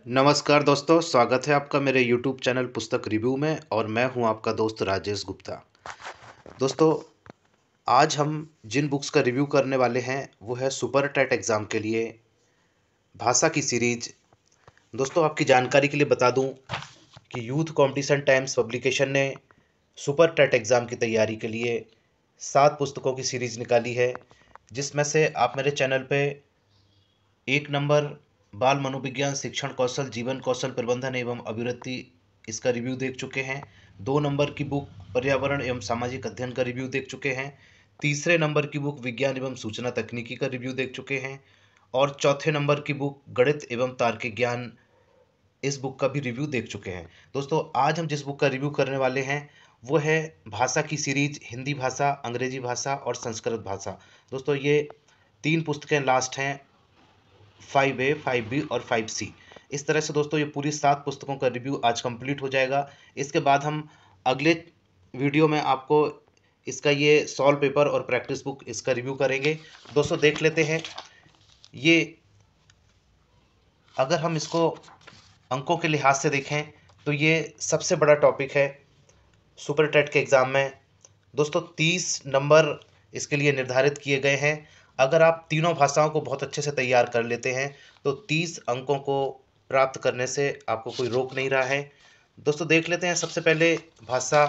नमस्कार दोस्तों, स्वागत है आपका मेरे यूट्यूब चैनल पुस्तक रिव्यू में और मैं हूं आपका दोस्त राजेश गुप्ता। दोस्तों, आज हम जिन बुक्स का रिव्यू करने वाले हैं वो है सुपर टेट एग्ज़ाम के लिए भाषा की सीरीज। दोस्तों, आपकी जानकारी के लिए बता दूं कि यूथ कंपटीशन टाइम्स पब्लिकेशन ने सुपर टेट एग्ज़ाम की तैयारी के लिए 7 पुस्तकों की सीरीज़ निकाली है, जिसमें से आप मेरे चैनल पे 1 नंबर बाल मनोविज्ञान शिक्षण कौशल जीवन कौशल प्रबंधन एवं अभिवृद्धि, इसका रिव्यू देख चुके हैं। 2 नंबर की बुक पर्यावरण एवं सामाजिक अध्ययन का रिव्यू देख चुके हैं। तीसरे नंबर की बुक विज्ञान एवं सूचना तकनीकी का रिव्यू देख चुके हैं और चौथे नंबर की बुक गणित एवं तार्किक ज्ञान, इस बुक का भी रिव्यू देख चुके हैं। दोस्तों, आज हम जिस बुक का रिव्यू करने वाले हैं वो है भाषा की सीरीज, हिंदी भाषा, अंग्रेजी भाषा और संस्कृत भाषा। दोस्तों, ये 3 पुस्तकें लास्ट हैं, 5A, 5B और 5C। इस तरह से दोस्तों ये पूरी 7 पुस्तकों का रिव्यू आज कंप्लीट हो जाएगा। इसके बाद हम अगले वीडियो में आपको इसका ये सॉल्व पेपर और प्रैक्टिस बुक इसका रिव्यू करेंगे। दोस्तों, देख लेते हैं ये, अगर हम इसको अंकों के लिहाज से देखें तो ये सबसे बड़ा टॉपिक है सुपर टेट के एग्ज़ाम में। दोस्तों, 30 नंबर इसके लिए निर्धारित किए गए हैं। अगर आप तीनों भाषाओं को बहुत अच्छे से तैयार कर लेते हैं तो 30 अंकों को प्राप्त करने से आपको कोई रोक नहीं रहा है। दोस्तों, देख लेते हैं सबसे पहले भाषा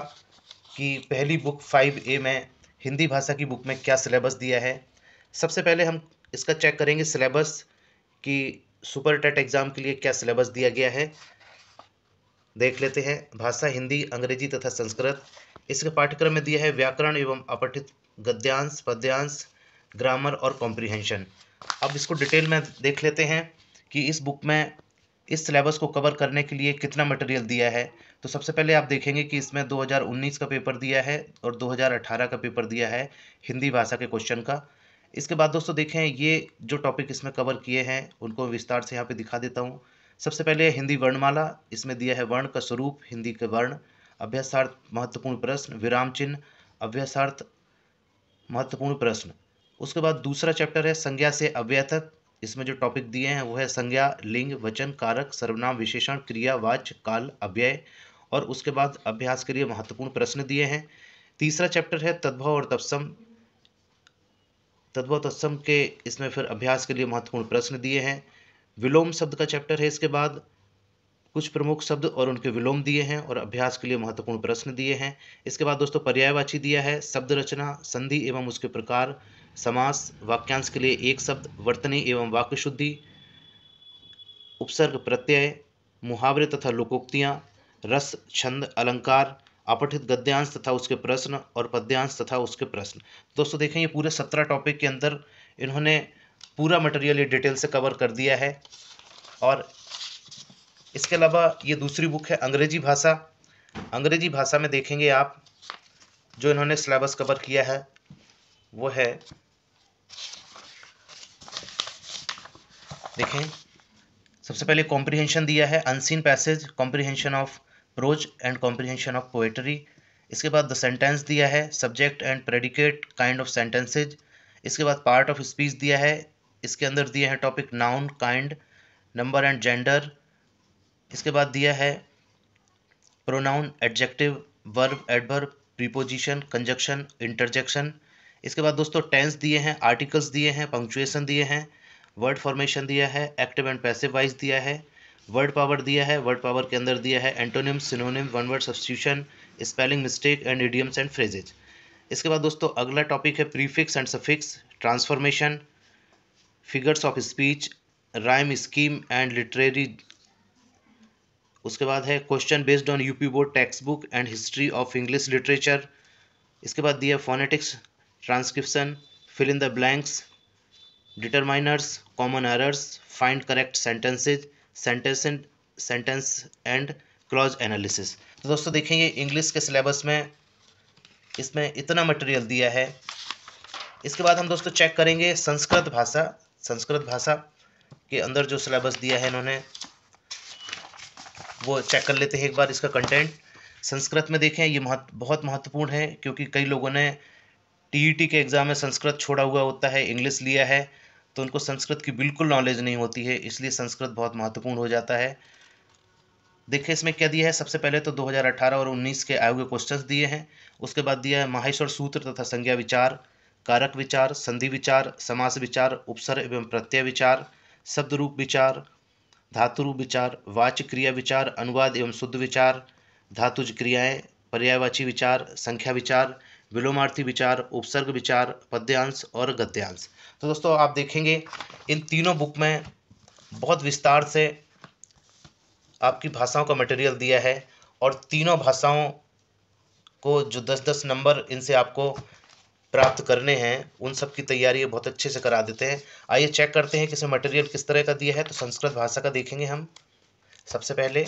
की पहली बुक 5A में, हिंदी भाषा की बुक में क्या सिलेबस दिया है। सबसे पहले हम इसका चेक करेंगे सिलेबस कि सुपर टेट एग्ज़ाम के लिए क्या सिलेबस दिया गया है। देख लेते हैं भाषा हिंदी, अंग्रेजी तथा संस्कृत। इसके पाठ्यक्रम में दिया है व्याकरण एवं अपठित गद्यांश, पद्यांश, ग्रामर और कॉम्प्रिहेंशन। अब इसको डिटेल में देख लेते हैं कि इस बुक में इस सिलेबस को कवर करने के लिए कितना मटेरियल दिया है। तो सबसे पहले आप देखेंगे कि इसमें 2019 का पेपर दिया है और 2018 का पेपर दिया है हिंदी भाषा के क्वेश्चन का। इसके बाद दोस्तों देखें, ये जो टॉपिक इसमें कवर किए हैं उनको विस्तार से यहाँ पे दिखा देता हूँ। सबसे पहले हिंदी वर्णमाला, इसमें दिया है वर्ण का स्वरूप, हिंदी के वर्ण, अभ्यासार्थ महत्वपूर्ण प्रश्न, विराम चिन्ह, अभ्यासार्थ महत्वपूर्ण प्रश्न। उसके बाद दूसरा चैप्टर है संज्ञा से अव्यय तक। इसमें जो टॉपिक दिए हैं वो है संज्ञा, लिंग, वचन, कारक, सर्वनाम, विशेषण, क्रिया, वाच्य, काल, अव्यय। और उसके बाद अभ्यास के लिए महत्वपूर्ण प्रश्न दिए हैं। तीसरा चैप्टर है तद्भव और तत्सम। तद्भव तत्सम के इसमें फिर अभ्यास के लिए महत्वपूर्ण प्रश्न दिए हैं। विलोम शब्द का चैप्टर है। इसके बाद कुछ प्रमुख शब्द और उनके विलोम दिए हैं और अभ्यास के लिए महत्वपूर्ण प्रश्न दिए हैं। इसके बाद दोस्तों पर्यायवाची दिया है, शब्द रचना, संधि एवं उसके प्रकार, समास, वाक्यांश के लिए एक शब्द, वर्तनी एवं वाक्य शुद्धि, उपसर्ग प्रत्यय, मुहावरे तथा लोकोक्तियाँ, रस, छंद, अलंकार, अपठित गद्यांश तथा उसके प्रश्न और पद्यांश तथा उसके प्रश्न। दोस्तों देखें, ये पूरे 17 टॉपिक के अंदर इन्होंने पूरा मटेरियल ये डिटेल से कवर कर दिया है। और इसके अलावा ये दूसरी बुक है अंग्रेजी भाषा। अंग्रेजी भाषा में देखेंगे आप, जो इन्होंने सिलेबस कवर किया है वो है, देखें सबसे पहले कॉम्प्रिहेंशन दिया है, unseen passage, comprehension of pros and comprehension of poetry. इसके बाद द सेंटेंस दिया है, subject and predicate kind of sentences. इसके बाद पार्ट ऑफ स्पीच दिया है, इसके अंदर दिए हैं topic noun, kind, number and gender. इसके बाद दिया है pronoun, adjective, verb, adverb, preposition, conjunction, interjection. इसके बाद दोस्तों टेंस दिए हैं, आर्टिकल्स दिए हैं, पंक्चुएशन दिए हैं, वर्ड फॉर्मेशन दिया है, एक्टिव एंड पैसिव वाइज दिया है, वर्ड पावर दिया है। वर्ड पावर के अंदर दिया है antonym, synonym, one word substitution, spelling mistake and idioms and phrases. इसके बाद दोस्तों अगला टॉपिक है prefix and suffix, transformation, figures of speech, rhyme scheme and literary. उसके बाद है question based on UP board text book and history of English literature. इसके बाद दिया phonetics, transcription, fill in the blanks, determiners, common errors, find correct sentences, sentence and clause analysis. तो दोस्तों देखेंगे English के सिलेबस में इसमें इतना मटेरियल दिया है। इसके बाद हम दोस्तों चेक करेंगे संस्कृत भाषा। संस्कृत भाषा के अंदर जो सिलेबस दिया है इन्होंने वो चेक कर लेते हैं एक बार इसका कंटेंट। संस्कृत में देखें, ये बहुत महत्वपूर्ण है क्योंकि कई लोगों ने टीईटी के एग्ज़ाम में संस्कृत छोड़ा हुआ होता है, इंग्लिश लिया है। तो उनको संस्कृत की बिल्कुल नॉलेज नहीं होती है, इसलिए संस्कृत बहुत महत्वपूर्ण हो जाता है। देखिए इसमें क्या दिया है, सबसे पहले तो 2018 और 19 के आयोग के क्वेश्चंस दिए हैं। उसके बाद दिया है माहेश्वर सूत्र तथा संज्ञा विचार, कारक विचार, संधि विचार, समास विचार, उपसर्ग एवं प्रत्यय विचार, शब्द रूप विचार, धातु रूप विचार, वाच्य क्रिया विचार, अनुवाद एवं शुद्ध विचार, धातुज क्रियाएं, पर्यायवाची विचार, संख्या विचार, विलोमार्थी विचार, उपसर्ग विचार, पद्यांश और गद्यांश। तो दोस्तों आप देखेंगे इन तीनों बुक में बहुत विस्तार से आपकी भाषाओं का मटेरियल दिया है, और तीनों भाषाओं को जो 10-10 नंबर इनसे आपको प्राप्त करने हैं, उन सब की तैयारी बहुत अच्छे से करा देते हैं। आइए चेक करते हैं कि इसमें मटेरियल किस तरह का दिया है। तो संस्कृत भाषा का देखेंगे हम सबसे पहले,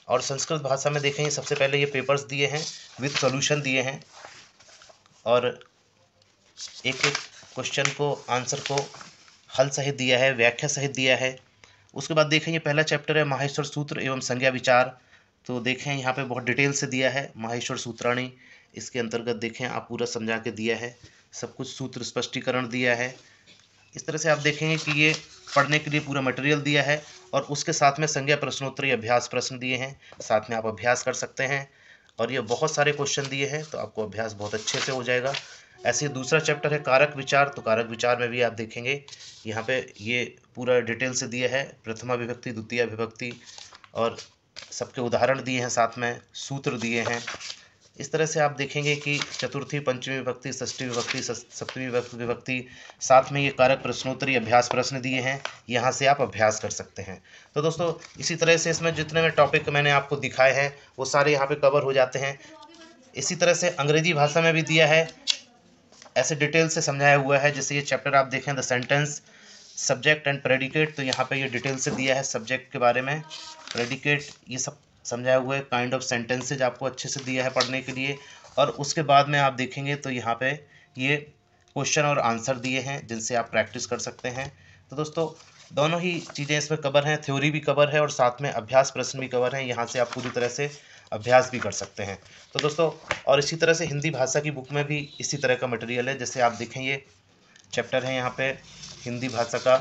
और संस्कृत भाषा में देखेंगे सबसे पहले ये पेपर्स दिए हैं विद सॉल्यूशन दिए हैं, और एक एक क्वेश्चन को आंसर को हल सहित दिया है, व्याख्या सहित दिया है। उसके बाद देखेंगे पहला चैप्टर है माहेश्वर सूत्र एवं संज्ञा विचार। तो देखें यहाँ पे बहुत डिटेल से दिया है माहेश्वर सूत्राणी, इसके अंतर्गत देखें आप पूरा समझा के दिया है, सब कुछ सूत्र स्पष्टीकरण दिया है। इस तरह से आप देखेंगे कि ये पढ़ने के लिए पूरा मटेरियल दिया है, और उसके साथ में संज्ञा प्रश्नोत्तरी अभ्यास प्रश्न दिए हैं, साथ में आप अभ्यास कर सकते हैं, और ये बहुत सारे क्वेश्चन दिए हैं, तो आपको अभ्यास बहुत अच्छे से हो जाएगा। ऐसे ही दूसरा चैप्टर है कारक विचार। तो कारक विचार में भी आप देखेंगे यहाँ पे ये पूरा डिटेल से दिया है, प्रथमा विभक्ति, द्वितीय विभक्ति, और सबके उदाहरण दिए हैं, साथ में सूत्र दिए हैं। इस तरह से आप देखेंगे कि चतुर्थी, पंचमी विभक्ति, षष्ठी विभक्ति, सप्तमी विभक्ति, साथ में ये कारक प्रश्नोत्तरी अभ्यास प्रश्न दिए हैं, यहाँ से आप अभ्यास कर सकते हैं। तो दोस्तों इसी तरह से इसमें जितने में टॉपिक मैंने आपको दिखाए हैं वो सारे यहाँ पे कवर हो जाते हैं। इसी तरह से अंग्रेजी भाषा में भी दिया है, ऐसे डिटेल से समझाया हुआ है। जैसे ये चैप्टर आप देखें the sentence, subject and predicate, तो यहाँ पे ये डिटेल से दिया है सब्जेक्ट के बारे में, प्रेडिकेट, ये सब समझाया हुआ है। काइंड ऑफ सेंटेंसेज आपको अच्छे से दिया है पढ़ने के लिए। और उसके बाद में आप देखेंगे तो यहाँ पे ये क्वेश्चन और आंसर दिए हैं जिनसे आप प्रैक्टिस कर सकते हैं। तो दोस्तों दोनों ही चीज़ें इसमें कवर हैं, थ्योरी भी कवर है और साथ में अभ्यास प्रश्न भी कवर हैं, यहाँ से आप पूरी तरह से अभ्यास भी कर सकते हैं। तो दोस्तों और इसी तरह से हिंदी भाषा की बुक में भी इसी तरह का मटेरियल है। जैसे आप देखें ये चैप्टर है यहाँ पे हिंदी भाषा का,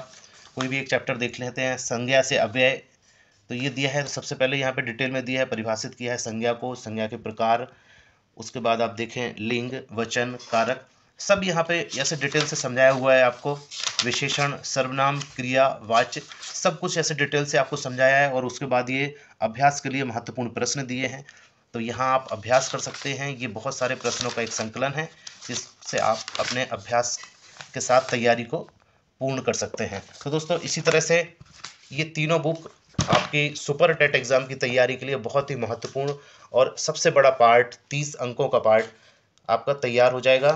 कोई भी एक चैप्टर देख लेते हैं, संज्ञा से अव्यय। तो ये दिया है, सबसे पहले यहाँ पे डिटेल में दिया है, परिभाषित किया है संज्ञा को, संज्ञा के प्रकार। उसके बाद आप देखें लिंग, वचन, कारक, सब यहाँ पे ऐसे डिटेल से समझाया हुआ है आपको। विशेषण, सर्वनाम, क्रिया, वाच्य, सब कुछ ऐसे डिटेल से आपको समझाया है। और उसके बाद ये अभ्यास के लिए महत्वपूर्ण प्रश्न दिए हैं, तो यहाँ आप अभ्यास कर सकते हैं। ये बहुत सारे प्रश्नों का एक संकलन है जिससे आप अपने अभ्यास के साथ तैयारी को पूर्ण कर सकते हैं। तो दोस्तों इसी तरह से ये तीनों बुक आपकी सुपर टेट एग्ज़ाम की तैयारी के लिए बहुत ही महत्वपूर्ण और सबसे बड़ा पार्ट, 30 अंकों का पार्ट आपका तैयार हो जाएगा।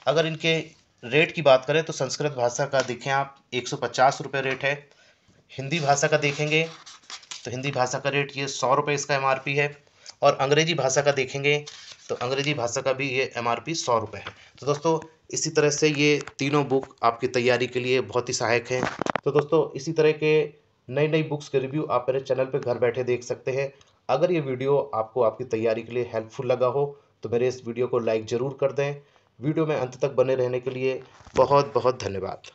अगर इनके रेट की बात करें तो संस्कृत भाषा का देखें आप 150 रुपये रेट है। हिंदी भाषा का देखेंगे तो हिंदी भाषा का रेट ये 100 रुपये इसका MRP है। और अंग्रेजी भाषा का देखेंगे तो अंग्रेजी भाषा का भी ये MRP 100 रुपये है। तो दोस्तों इसी तरह से ये तीनों बुक आपकी तैयारी के लिए बहुत ही सहायक हैं। तो दोस्तों इसी तरह के नई नई बुक्स के रिव्यू आप मेरे चैनल पर घर बैठे देख सकते हैं। अगर ये वीडियो आपको आपकी तैयारी के लिए हेल्पफुल लगा हो तो मेरे इस वीडियो को लाइक ज़रूर कर दें। वीडियो में अंत तक बने रहने के लिए बहुत बहुत धन्यवाद।